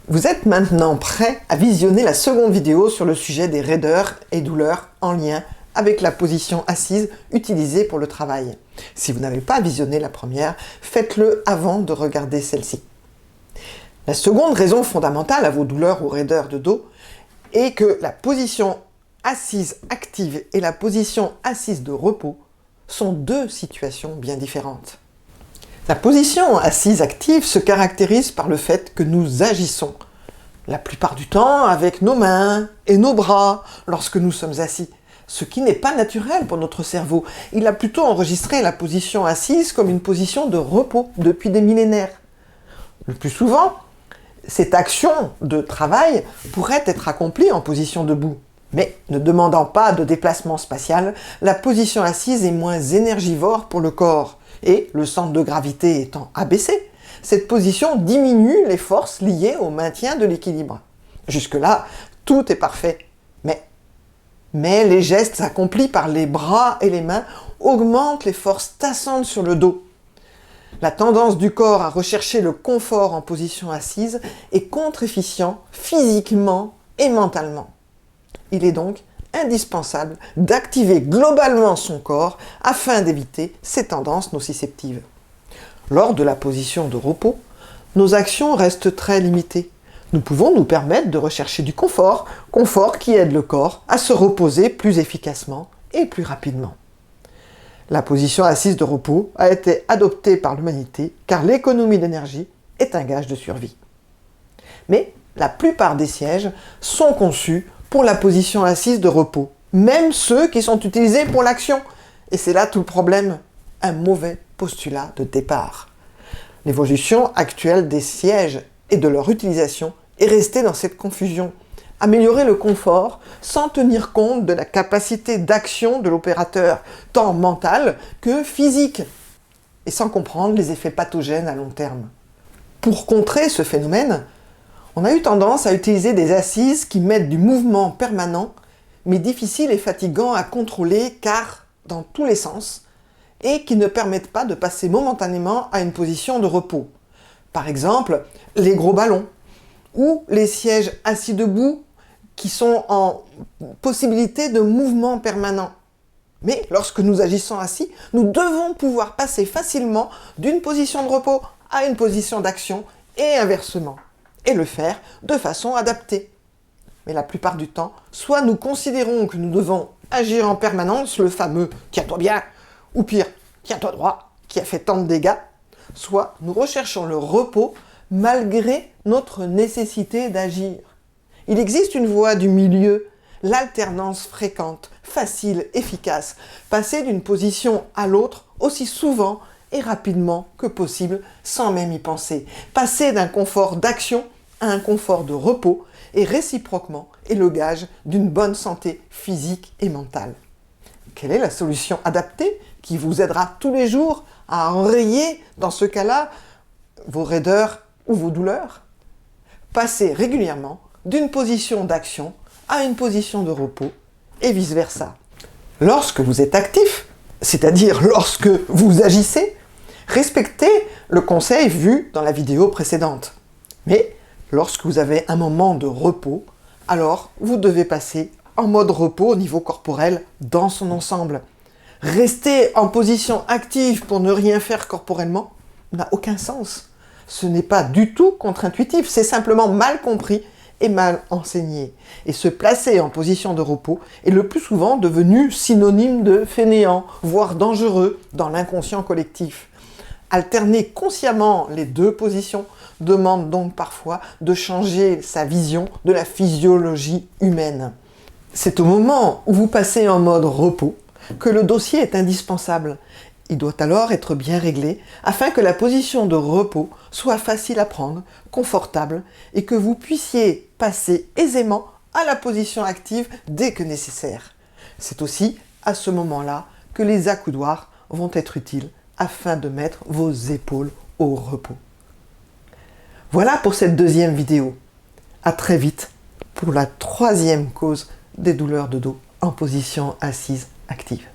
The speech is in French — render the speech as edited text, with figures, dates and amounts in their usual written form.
Vous êtes maintenant prêt à visionner la seconde vidéo sur le sujet des raideurs et douleurs en lien avec la position assise utilisée pour le travail. Si vous n'avez pas visionné la première, faites-le avant de regarder celle-ci. La seconde raison fondamentale à vos douleurs ou raideurs de dos est que la position assise active et la position assise de repos sont deux situations bien différentes. La position assise active se caractérise par le fait que nous agissons, la plupart du temps avec nos mains et nos bras lorsque nous sommes assis, ce qui n'est pas naturel pour notre cerveau. Il a plutôt enregistré la position assise comme une position de repos depuis des millénaires. Le plus souvent, cette action de travail pourrait être accomplie en position debout. Mais ne demandant pas de déplacement spatial, la position assise est moins énergivore pour le corps. Et le centre de gravité étant abaissé, cette position diminue les forces liées au maintien de l'équilibre. Jusque-là, tout est parfait. Mais les gestes accomplis par les bras et les mains augmentent les forces tassantes sur le dos. La tendance du corps à rechercher le confort en position assise est contre-efficient physiquement et mentalement. Il est donc indispensable d'activer globalement son corps afin d'éviter ces tendances nociceptives. Lors de la position de repos, nos actions restent très limitées. Nous pouvons nous permettre de rechercher du confort qui aide le corps à se reposer plus efficacement et plus rapidement. La position assise de repos a été adoptée par l'humanité car l'économie d'énergie est un gage de survie. Mais la plupart des sièges sont conçus pour la position assise de repos, même ceux qui sont utilisés pour l'action. Et c'est là tout le problème, un mauvais postulat de départ. L'évolution actuelle des sièges et de leur utilisation est restée dans cette confusion. Améliorer le confort sans tenir compte de la capacité d'action de l'opérateur, tant mentale que physique, et sans comprendre les effets pathogènes à long terme. Pour contrer ce phénomène, on a eu tendance à utiliser des assises qui mettent du mouvement permanent, mais difficile et fatigant à contrôler car dans tous les sens, et qui ne permettent pas de passer momentanément à une position de repos. Par exemple, les gros ballons, ou les sièges assis debout qui sont en possibilité de mouvement permanent. Mais lorsque nous agissons assis, nous devons pouvoir passer facilement d'une position de repos à une position d'action et inversement, et le faire de façon adaptée. Mais la plupart du temps, soit nous considérons que nous devons agir en permanence, le fameux « tiens-toi bien » ou pire « tiens-toi droit » qui a fait tant de dégâts, soit nous recherchons le repos malgré notre nécessité d'agir. Il existe une voie du milieu, l'alternance fréquente, facile, efficace, passer d'une position à l'autre aussi souvent et rapidement que possible sans même y penser. Passer d'un confort d'action à un confort de repos et réciproquement est le gage d'une bonne santé physique et mentale. Quelle est la solution adaptée qui vous aidera tous les jours à enrayer, dans ce cas-là, vos raideurs ou vos douleurs? Passez régulièrement d'une position d'action à une position de repos et vice-versa. Lorsque vous êtes actif, c'est-à-dire lorsque vous agissez, respectez le conseil vu dans la vidéo précédente. Mais lorsque vous avez un moment de repos, alors vous devez passer en mode repos au niveau corporel dans son ensemble. Rester en position active pour ne rien faire corporellement n'a aucun sens. Ce n'est pas du tout contre-intuitif, c'est simplement mal compris et mal enseigné. Et se placer en position de repos est le plus souvent devenu synonyme de fainéant, voire dangereux dans l'inconscient collectif. Alterner consciemment les deux positions demande donc parfois de changer sa vision de la physiologie humaine. C'est au moment où vous passez en mode repos que le dossier est indispensable. Il doit alors être bien réglé afin que la position de repos soit facile à prendre, confortable et que vous puissiez passer aisément à la position active dès que nécessaire. C'est aussi à ce moment-là que les accoudoirs vont être utiles afin de mettre vos épaules au repos. Voilà pour cette deuxième vidéo. À très vite pour la troisième cause des douleurs de dos en position assise active.